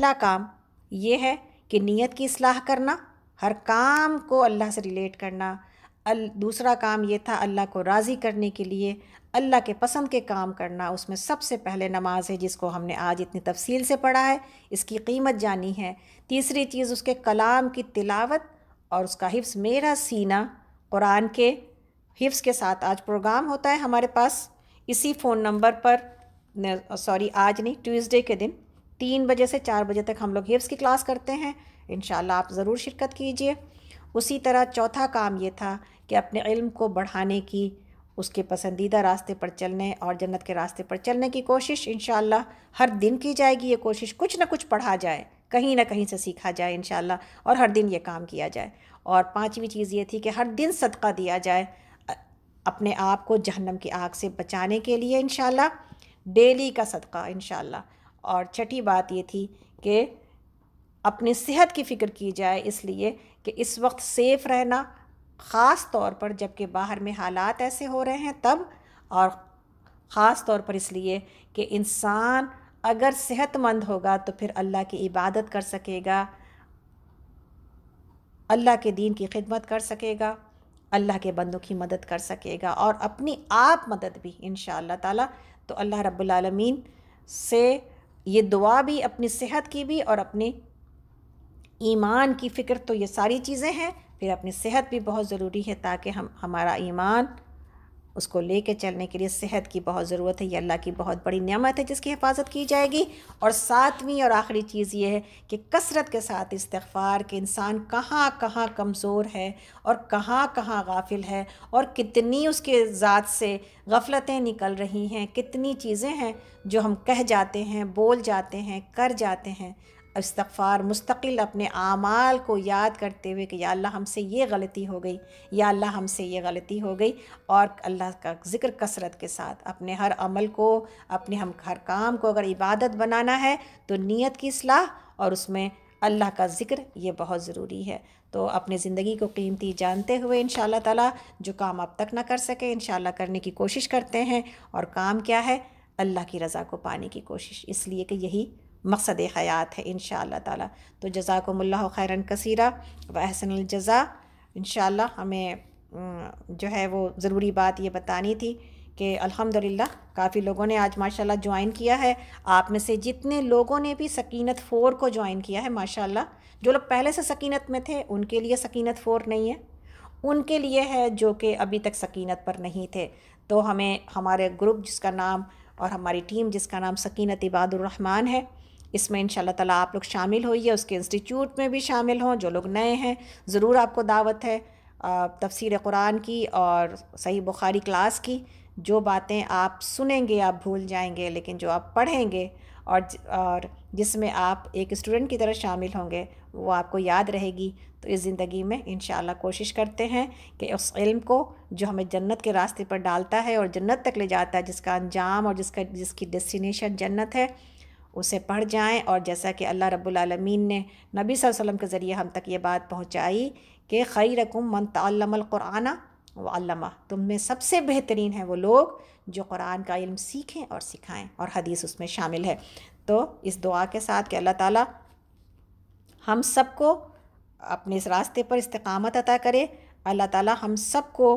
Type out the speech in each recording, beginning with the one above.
पहला काम ये है कि नीयत की इस्लाह करना, हर काम को अल्लाह से रिलेट करना। दूसरा काम ये था अल्लाह को राज़ी करने के लिए अल्लाह के पसंद के काम करना। उसमें सबसे पहले नमाज है, जिसको हमने आज इतनी तफसील से पढ़ा है, इसकी कीमत जानी है। तीसरी चीज़ उसके कलाम की तिलावत और उसका हिफ्ज़। मेरा सीना कुरान के हिफ्ज़ के साथ आज प्रोग्राम होता है हमारे पास इसी फ़ोन नंबर पर, आज नहीं, ट्यूसडे के दिन 3 बजे से 4 बजे तक हम लोग हिफ्ज़ की क्लास करते हैं। इंशाल्लाह आप ज़रूर शिरकत कीजिए। उसी तरह चौथा काम ये था कि अपने इल्म को बढ़ाने की, उसके पसंदीदा रास्ते पर चलने और जन्नत के रास्ते पर चलने की कोशिश इंशाल्लाह हर दिन की जाएगी। ये कोशिश कुछ ना कुछ पढ़ा जाए, कहीं ना कहीं से सीखा जाए इंशाल्लाह, और हर दिन ये काम किया जाए। और पांचवी चीज़ ये थी कि हर दिन सदका दिया जाए अपने आप को जहन्नम की आग से बचाने के लिए इंशाल्लाह, डेली का सदका इंशाल्लाह। और छठी बात ये थी कि अपनी सेहत की फ़िक्र की जाए, इसलिए कि इस वक्त सेफ़ रहना, ख़ास तौर पर जबकि बाहर में हालात ऐसे हो रहे हैं तब, और ख़ास तौर पर इसलिए कि इंसान अगर सेहतमंद होगा तो फिर अल्लाह की इबादत कर सकेगा, अल्लाह के दीन की खिदमत कर सकेगा, अल्लाह के बंदों की मदद कर सकेगा और अपनी आप मदद भी इंशाअल्लाह ताला। तो अल्लाह रब्बुल आलमीन से ये दुआ भी, अपनी सेहत की भी और अपने ईमान की फ़िक्र, तो ये सारी चीज़ें हैं। फिर अपनी सेहत भी बहुत ज़रूरी है ताकि हमारा ईमान, उसको लेके चलने के लिए सेहत की बहुत ज़रूरत है। ये अल्लाह की बहुत बड़ी नेमत है जिसकी हिफाजत की जाएगी। और सातवीं और आखिरी चीज़ ये है कि कसरत के साथ इस्तिग़फ़ार, के इंसान कहाँ कहाँ कमज़ोर है और कहाँ कहाँ गाफिल है, और कितनी उसके ज़ात से गफलतें निकल रही हैं, कितनी चीज़ें हैं जो हम कह जाते हैं, बोल जाते हैं, कर जाते हैं। इस्तिग़फ़ार मुस्तक़िल अपने आमाल को याद करते हुए कि या अल्लाह हमसे ये गलती हो गई, या अल्लाह हमसे ये गलती हो गई, और अल्लाह का ज़िक्र कसरत के साथ अपने हर अमल को, अपने हम हर काम को अगर इबादत बनाना है तो नीयत की इस्लाह और उसमें अल्लाह का ज़िक्र ये बहुत ज़रूरी है। तो अपनी ज़िंदगी को कीमती जानते हुए इंशाअल्लाह ताला जो काम अब तक ना कर सके इंशाअल्लाह करने की कोशिश करते हैं। और काम क्या है? अल्लाह की रज़ा को पाने की कोशिश, इसलिए कि यही मकसद हयात है इंशाअल्लाह ताला। तो जज़ाकुमुल्लाहु खैरन कसीरा व अहसनुल जज़ा। इंशाअल्लाह हमें जो है वो ज़रूरी बात ये बतानी थी कि अल्हम्दुलिल्लाह काफ़ी लोगों ने आज माशाल्लाह ज्वाइन किया है। आप में से जितने लोगों ने भी सकीनत 4 को ज्वाइन किया है माशाल्लाह, जो लोग पहले से सकीनत में थे उनके लिए सकीनत 4 नहीं है, उनके लिए है जो कि अभी तक सकीनत पर नहीं थे। तो हमें हमारे ग्रुप जिसका नाम और हमारी टीम जिसका नाम सकीनत इबादुर रहमान है, इसमें इंशाअल्लाह ताला आप लोग शामिल होइए, उसके इंस्टीट्यूट में भी शामिल हों। जो लोग नए हैं ज़रूर आपको दावत है तफसीर कुरान की और सही बुखारी क्लास की। जो बातें आप सुनेंगे आप भूल जाएंगे, लेकिन जो आप पढ़ेंगे और जिसमें आप एक स्टूडेंट की तरह शामिल होंगे वो आपको याद रहेगी। तो इस ज़िंदगी में इंशाअल्लाह कोशिश करते हैं कि उस इल्म को जो हमें जन्नत के रास्ते पर डालता है और जन्नत तक ले जाता है, जिसका अंजाम और जिसकी डेस्टिनेशन जन्नत है, उसे पढ़ जाएं। और जैसा कि अल्लाह रब्बुल आलमीन ने नबी सल्लल्लाहु अलैहि वसल्लम के ज़रिए हम तक ये बात पहुँचाई कि खैरकुम मन तअल्लमल क़ुरआन व अल्लमा, तुम में सबसे बेहतरीन है वो लोग जो कुरान का इल्म सीखें और सिखाएं, और हदीस उसमें शामिल है। तो इस दुआ के साथ कि अल्लाह ताला हम सबको अपने इस रास्ते पर इस्तिक़ामत अता करे, अल्लाह ताला हम सबको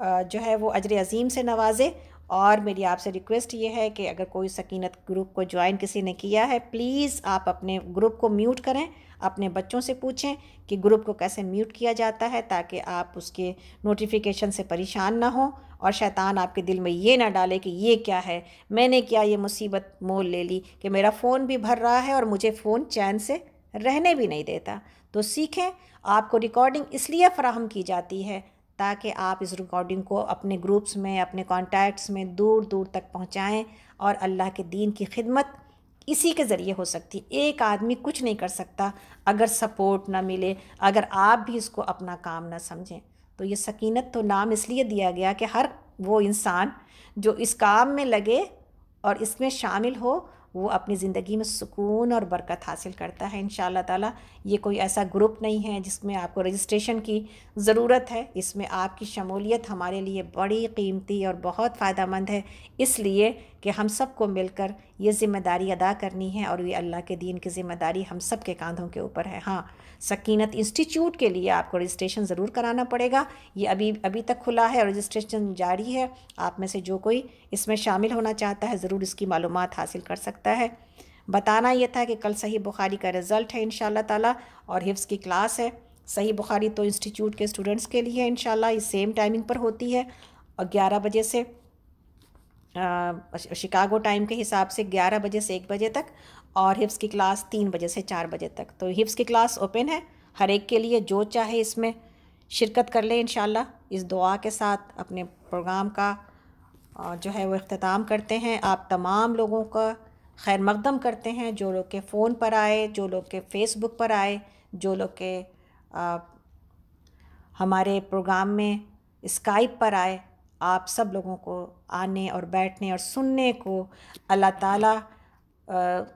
जो है वो अजर अज़ीम से नवाजे। और मेरी आपसे रिक्वेस्ट ये है कि अगर कोई सकीनत ग्रुप को ज्वाइन किसी ने किया है, प्लीज़ आप अपने ग्रुप को म्यूट करें, अपने बच्चों से पूछें कि ग्रुप को कैसे म्यूट किया जाता है, ताकि आप उसके नोटिफिकेशन से परेशान ना हो और शैतान आपके दिल में ये ना डाले कि ये क्या है, मैंने क्या ये मुसीबत मोल ले ली कि मेरा फ़ोन भी भर रहा है और मुझे फ़ोन चैन से रहने भी नहीं देता। तो सीखें, आपको रिकॉर्डिंग इसलिए फ़राहम की जाती है ताकि आप इस रिकॉर्डिंग को अपने ग्रुप्स में, अपने कॉन्टैक्ट्स में दूर दूर तक पहुंचाएं। और अल्लाह के दीन की खिदमत इसी के ज़रिए हो सकती। एक आदमी कुछ नहीं कर सकता अगर सपोर्ट ना मिले, अगर आप भी इसको अपना काम ना समझें। तो ये सकीनत तो नाम इसलिए दिया गया कि हर वो इंसान जो इस काम में लगे और इसमें शामिल हो, वो अपनी ज़िंदगी में सुकून और बरकत हासिल करता है इंशाअल्लाह ताला। ये कोई ऐसा ग्रुप नहीं है जिसमें आपको रजिस्ट्रेशन की ज़रूरत है, इसमें आपकी शमूलियत हमारे लिए बड़ी कीमती और बहुत फ़ायदेमंद है, इसलिए कि हम सबको मिलकर ये ज़िम्मेदारी अदा करनी है और ये अल्लाह के दीन की ज़िम्मेदारी हम सब के कांधों के ऊपर है। हाँ, सकीनत इंस्टीट्यूट के लिए आपको रजिस्ट्रेशन ज़रूर कराना पड़ेगा। ये अभी तक खुला है और रजिस्ट्रेशन जारी है। आप में से जो कोई इसमें शामिल होना चाहता है ज़रूर इसकी मालूमात हासिल कर सकता है। बताना ये था कि कल सही बुखारी का रिज़ल्ट है इंशाअल्लाह ताला और हिफ्ज़ की क्लास है। सही बुखारी तो इंस्टीट्यूट के स्टूडेंट्स के लिए इंशाअल्लाह इस सेम टाइमिंग पर होती है और 11 बजे से शिकागो टाइम के हिसाब से 11 बजे से 1 बजे तक और हिफ्ज़ की क्लास 3 बजे से 4 बजे तक। तो हिफ्ज़ की क्लास ओपन है हर एक के लिए, जो चाहे इसमें शिरकत कर ले इंशाअल्लाह। इस दुआ के साथ अपने प्रोग्राम का जो है वो इख्तिताम करते हैं। आप तमाम लोगों का खैर मकदम करते हैं, जो लोग के फ़ोन पर आए, जो लोग के फ़ेसबुक पर आए, जो लोग के हमारे प्रोग्राम में स्काइप पर आए, आप सब लोगों को आने और बैठने और सुनने को अल्लाह ताला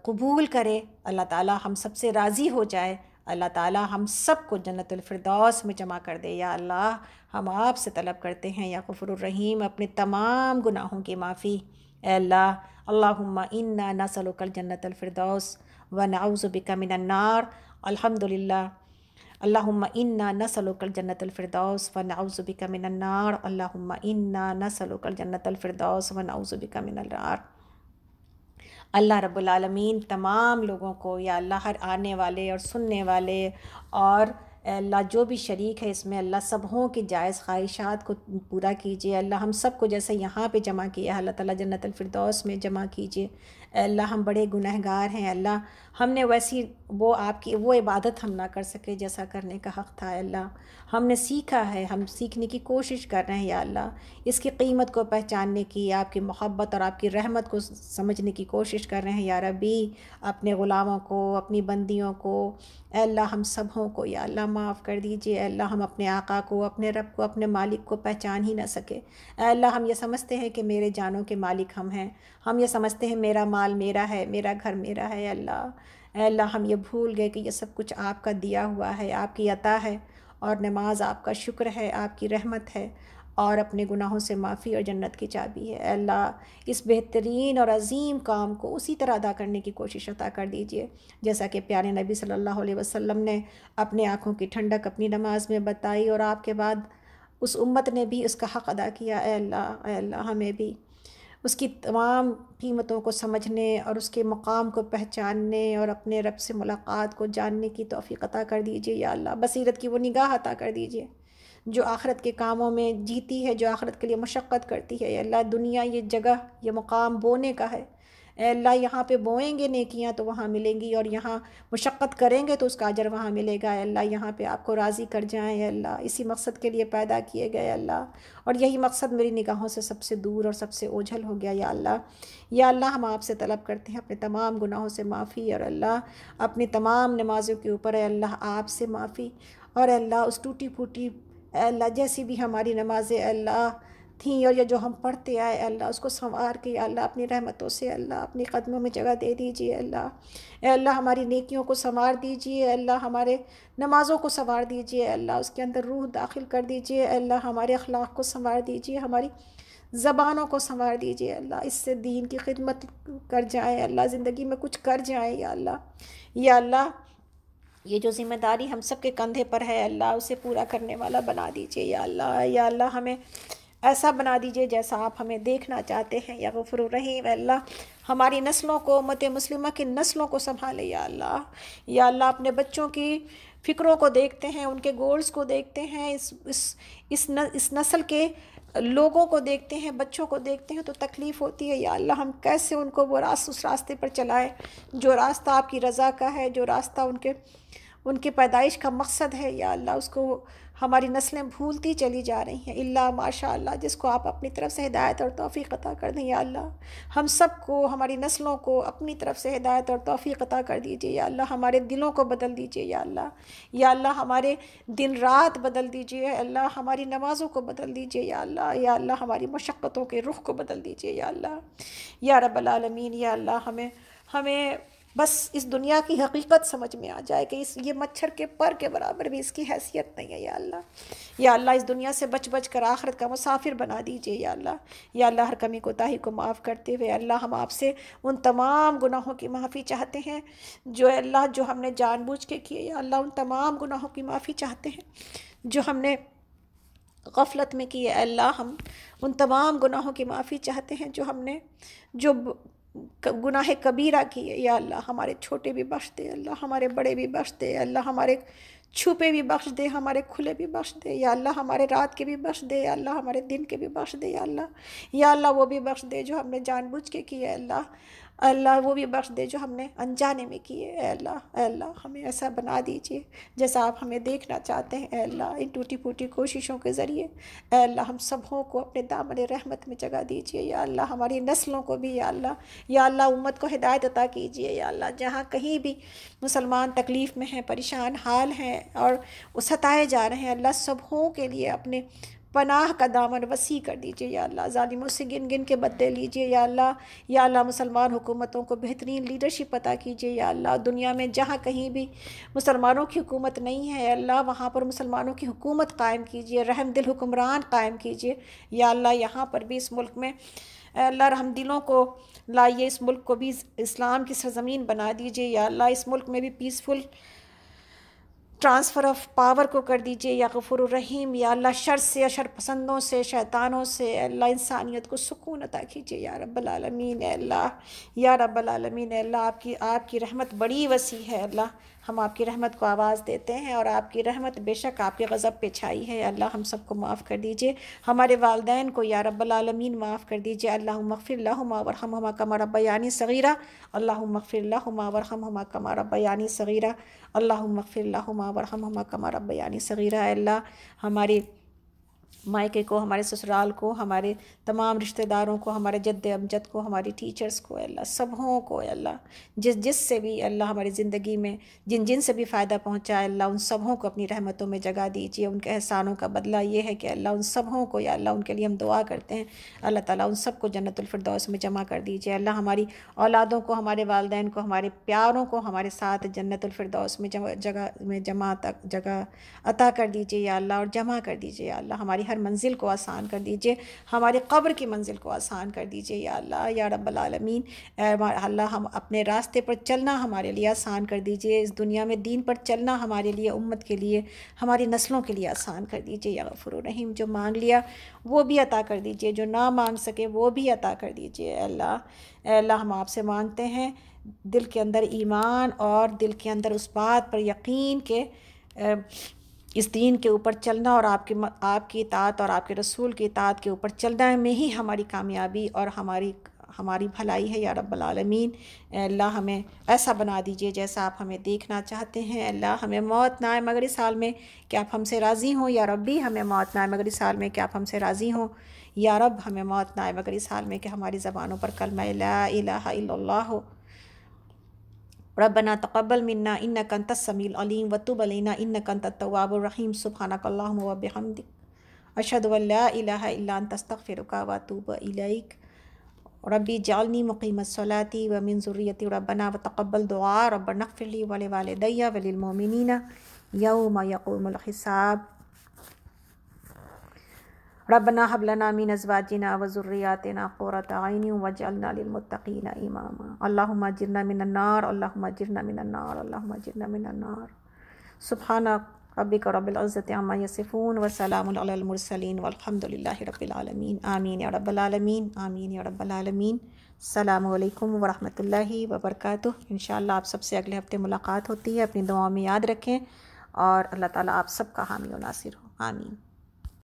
कबूल करे। अल्लाह ताला हम सब से राज़ी हो जाए। अल्लाह ताला हम सब को जन्नतुल फिरदौस में जमा कर दे। या अल्लाह, हम आप से तलब करते हैं या गफूरुर रहीम अपने तमाम गुनाहों की माफ़ी। अल्लाह, अल्लाहुम्मा इन्ना नसअलुकल जन्नतुल फिरदौस व नऊज़ु बिका मिनन नार। अल्हम्दुलिल्लाह। अल्लाहुम्मा इन्ना नसअलुकल जन्नतुल फिरदौस व नऊज़ु बिका मिनन नार। अल्लाहुम्मा इन्ना नसअलुकल जन्नतुल फिरदौस व नऊज़ु बिका मिनन नार। अल्लाह रब्बुल आलमीन तमाम लोगों को या अल्लाह हर आने वाले और सुनने वाले और अल्लाह जो भी शरीक है इसमें अल्लाह सबों की जायज़ ख्वाहिशात को पूरा कीजिए। अल्लाह हम सब को जैसे यहाँ पे जमा किया है अल्लाह ताला जन्नतुल फिरदौस में जमा कीजिए। अल्लाह हम बड़े गुनहगार हैं अल्लाह, हमने वैसी वो आपकी वो इबादत हम ना कर सके जैसा करने का हक़ था। अल्लाह हमने सीखा है, हम सीखने की कोशिश कर रहे हैं या अल्लाह, इसकी कीमत को पहचानने की, आपकी मोहब्बत और आपकी रहमत को समझने की कोशिश कर रहे हैं या रब्बी। अपने ग़ुलामों को, अपनी बंदियों को अल्लाह हम सबों को या अल्लाह माफ़ कर दीजिए। अल्लाह हम अपने आका को, अपने रब को, अपने मालिक को पहचान ही ना सके। अल्लाह हम ये समझते हैं कि मेरे जानों के मालिक हम हैं, हम ये समझते हैं मेरा माल मेरा है, मेरा घर मेरा है। अल्लाह हम ये भूल गए कि ये सब कुछ आपका दिया हुआ है, आपकी अता है और नमाज आपका शुक्र है, आपकी रहमत है और अपने गुनाहों से माफ़ी और जन्नत की चाबी है। अल्लाह इस बेहतरीन और अज़ीम काम को उसी तरह अदा करने की कोशिश अता कर दीजिए जैसा कि प्यारे नबी सल्लल्लाहु अलैहि वसल्लम ने अपने आँखों की ठंडक अपनी नमाज में बताई और आपके बाद उस उम्मत ने भी उसका हक़ अदा किया। अल्लाह हमें भी उसकी तमाम कीमतों को समझने और उसके मकाम को पहचानने और अपने रब से मुलाकात को जानने की तौफ़ीक़ अता कर दीजिए या अल्लाह। बसीरत की वो निगाह अता कर दीजिए जो आखिरत के कामों में जीती है, जो आखिरत के लिए मशक्क़त करती है। या अल्लाह दुनिया ये जगह, ये मकाम बोने का है। अल्लाह यहाँ पे बोएंगे नेकियां तो वहाँ मिलेंगी और यहाँ मशक्क़त करेंगे तो उसका अजर वहाँ मिलेगा। अल्लाह यहाँ पे आपको राज़ी कर जाएँ अल्लाह, इसी मकसद के लिए पैदा किए गए अल्लाह, और यही मकसद मेरी निगाहों से सबसे दूर और सबसे ओझल हो गया या अल्लाह। या अल्लाह हम आपसे तलब करते हैं अपने तमाम गुनाहों से माफ़ी और अल्लाह अपनी तमाम नमाज़ों के ऊपर अल्लाह आपसे माफ़ी और अल्लाह उस टूटी फूटी अल्लाह जैसी भी हमारी नमाज़ें अल्लाह थी और ये जो हम पढ़ते आए अल्लाह उसको संवार के अल्लाह अपनी रहमतों से अल्लाह अपनी कदमों में जगह दे दीजिए अल्लाह। अल्लाह हमारी नेकियों को संवार दीजिए अल्लाह, हमारे नमाज़ों को संवार दीजिए अल्लाह, उसके अंदर रूह दाखिल कर दीजिए अल्लाह, हमारे अखलाक़ को संवार दीजिए, हमारी ज़बानों को संवार दीजिए अल्लाह, इससे दीन की खिदमत कर जाए अल्लाह, ज़िंदगी में कुछ कर जाए या अल्लाह। या अल्लाह ये जो ज़िम्मेदारी हम सब के कंधे पर है अल्लाह उसे पूरा करने वाला बना दीजिए या अल्लाह। या अल्लाह हमें ऐसा बना दीजिए जैसा आप हमें देखना चाहते हैं या गफूरुर रहीम। अल्लाह हमारी नस्लों को, उम्मत मुस्लिमा की नस्लों को संभाले या अल्लाह। या अल्लाह अपने बच्चों की फ़िक्रों को देखते हैं, उनके गोल्स को देखते हैं, इस नस्ल के लोगों को देखते हैं, बच्चों को देखते हैं तो तकलीफ़ होती है या अल्लाह। हम कैसे उनको वो उस रास्ते पर चलाएं जो रास्ता आपकी रज़ा का है, जो रास्ता उनके पैदाइश का मकसद है या अल्लाह। उसको हमारी नस्लें भूलती चली जा रही हैं इल्ला माशाअल्लाह, जिसको आप अपनी तरफ से हिदायत और तौफ़ीक़ अता कर दें या अल्लाह। हम सब को, हमारी नस्लों को अपनी तरफ से हिदायत और तौफ़ीक़ अता कर दीजिए या अल्लाह। हमारे दिलों को बदल दीजिए या अल्लाह। या अल्लाह हमारे दिन रात बदल दीजिए अल्लाह, हमारी नमाज़ों को बदल दीजिए या अल्लाह। या अल्लाह हमारी मशक्क़तों के रुख को बदल दीजिए या अल्लाह। या रब्बल आलमीन। या अल्लाह हमें बस इस दुनिया की हकीकत समझ में आ जाए कि ये मच्छर के पर के बराबर भी इसकी हैसियत नहीं है। या अल्लाह इस दुनिया से बच बच कर आखिरत का मुसाफिर बना दीजिए। या अल्लाह हर कमी कोताही को माफ़ करते हुए अल्लाह हम आपसे उन तमाम गुनाहों की माफ़ी चाहते हैं जो अल्लाह जो हमने जानबूझ के किए। या अल्लाह उन तमाम गुनाहों की माफ़ी चाहते हैं जो हमने गफलत में किए। अल्लाह हम उन तमाम गुनाहों की माफ़ी चाहते हैं जो हमने जो गुनाह कबीरा किए। या अल्लाह हमारे छोटे भी बख्श दे, अल्लाह हमारे बड़े भी बख्श दे, अल्लाह हमारे छुपे भी बख्श दे, हमारे खुले भी बख्श दे। या अल्लाह हमारे रात के भी बख्श दे, या अल्लाह हमारे दिन के भी बख्श दे। या अल्लाह वो भी बख्श दे जो हमने जानबूझ के किए। अल्लाह वो भी बख्श दे जो हमने अनजाने में किए। अल्लाह हमें ऐसा बना दीजिए जैसा आप हमें देखना चाहते हैं। अल्लाह इन टूटी फूटी कोशिशों के ज़रिए अल्लाह हम सबों को अपने दामन रहमत में जगह दीजिए। या अल्लाह हमारी नस्लों को भी या अल्लाह उम्मत को हिदायत अता कीजिए। या अल्लाह जहाँ कहीं भी मुसलमान तकलीफ़ में हैं, परेशान हाल हैं और सताए जा रहे हैं, अल्लाह सबों के लिए अपने पनाह का दामन वसी कर दीजिए। या अल्लाह ज़ालिमों से गिन गिन के बदले लीजिए। या अल्लाह मुसलमान हुकूमतों को बेहतरीन लीडरशिप अता कीजिए। या अल्लाह दुनिया में जहाँ कहीं भी मुसलमानों की हुकूमत नहीं है अल्लाह वहाँ पर मुसलमानों की हुकूमत कायम कीजिए, रहम दिल हुक्मरान कायम कीजिए। या अल्लाह यहाँ पर भी इस मुल्क में अल्लाह रहम दिलों को लाइए, इस मुल्क को भी इस्लाम की सरज़मीन बना दीजिए। या अल्लाह इस मुल्क में भी पीसफुल ट्रांसफ़र ऑफ पावर को कर दीजिए। या गफूर रहीम, या अल्लाह शर से, शर पसंदों से, शैतानों से अल्लाह इंसानियत को सुकून अता कीजिए। या रब्बल आलमीन या रब्बल आलमीन अल्लाह आपकी रहमत बड़ी वसी है। अल्लाह हम आपकी रहमत को आवाज़ देते हैं और आपकी रहमत बेशक आपके गज़ब पे छाई है। अल्लाह हम सबको माफ़ कर दीजिए, हमारे वालिदैन को या रब्बल आलमीन माफ़ कर दीजिए। अल्लाहुम्मग़फ़िर लहुमा वरहमहुमा कमा रब्बयानी सग़ीरा, अल्लाहुम्मग़फ़िर लहुमा वरहमहुमा कमा रब्बयानी सग़ीरा, अल्लाहुम्मग़फ़िर लहुमा वरहमहुमा कमा रब्बयानी सग़ीरा। अल्लाह हमारे मायके को, हमारे ससुराल को, हमारे तमाम रिश्तेदारों को, हमारे जद्द अमजद को, हमारी टीचर्स को, अल्लाह सबों को अल्लाह जिससे भी अल्लाह हमारी ज़िंदगी में जिन से भी फ़ायदा पहुँचा अल्लाह उन सबों को अपनी रहमतों में जगह दीजिए। उनके एहसानों का बदला ये है कि अल्लाह उन सबों को या अल्लाह उनके लिए हम दुआ करते हैं, अल्लाह ताला उन सब को जन्नतुल फिरदौस में जमा कर दीजिए। अल्लाह हमारी औलादों को, हमारे वालिदैन को, हमारे प्यारों को हमारे साथ जन्नतुल फिरदौस में जगह अता कर दीजिए या अल्लाह, और जमा कर दीजिए या अल्लाह। हमारी हर मंजिल को आसान कर दीजिए, हमारे क़ब्र की मंजिल को आसान कर दीजिए या अल्लाह या रब्बल आलमीन। अल्लाह हम अपने रास्ते पर चलना हमारे लिए आसान कर दीजिए, इस दुनिया में दीन पर चलना हमारे लिए, उम्मत के लिए, हमारी नस्लों के लिए आसान कर दीजिए या गफूर रहीम। जो मांग लिया वो भी अता कर दीजिए, जो ना मांग सके वो भी अता कर दीजिए अल्लाह। हम आपसे मांगते हैं दिल के अंदर ईमान और दिल के अंदर उस बात पर यकीन के इस दीन के ऊपर चलना और आपकी इताअत और आपके रसूल की इताअत के ऊपर चलना में ही हमारी कामयाबी और हमारी भलाई है या रब्बल आलमीन। अल्लाह हमें ऐसा बना दीजिए जैसा आप हमें देखना चाहते हैं। अल्लाह हमें मौत ना आए मगर इस हाल में कि आप हमसे राज़ी हों, या रब्बी हमें मौत ना आए मगर इस हाल में कि आप हमसे राज़ी हों। या रब हमें मौत ना आए मगर इस हाल में कि हमारी ज़बानों पर कलमा ला इलाहा इल्लल्लाह हो। रब्बना तक़ब्बल मिन्ना इन्नका अंतस समीउल अलीम व तुब अलैना इन्नका अंतत तव्वाबुर रहीम। सुब्हानकल्लाहुम्मा व बिहम्दिक अशहदु अन ला इलाहा इल्ला अंता अस्तग़फिरुका व अतूबु इलैक। रब्बी जअलनी मुक़ीमस सलाती व मिन ज़ुर्रियती रब्बना व तक़ब्बल दुआ रब्बना इग़फ़िर ली व लिवालिदैया व लिल मुमिनीना यौम यक़ूमुल हिसाब। रब्बना हब लना मिन अज़वाजिना व ज़ुर्रिय्यातिना क़ुर्रता अय्युन वजअलना लिल मुत्तक़ीना इमामा। अल्लाहुम्मा अजिरना मिनन नार, अल्लाहुम्मा अजिरना मिनन नार, अल्लाहुम्मा अजिरना मिनन नार। सुब्हाना रब्बिका रब्बिल इज़्ज़ति अम्मा यसिफ़ून व सलामुन अलल मुरसलीन वल्हम्दुलिल्लाहि रब्बिल आलमीन। आमीन या रब्बल आलमीन, आमीन या रब्बल आलमीन। अस्सलामु अलैकुम व रहमतुल्लाहि व बरकातुहू। इंशाअल्लाह आप सबसे अगले हफ्ते मुलाकात होती है। अपनी दुआओं में याद रखें और अल्लाह ताला आप सबका हामी और नासिर हो। आमीन।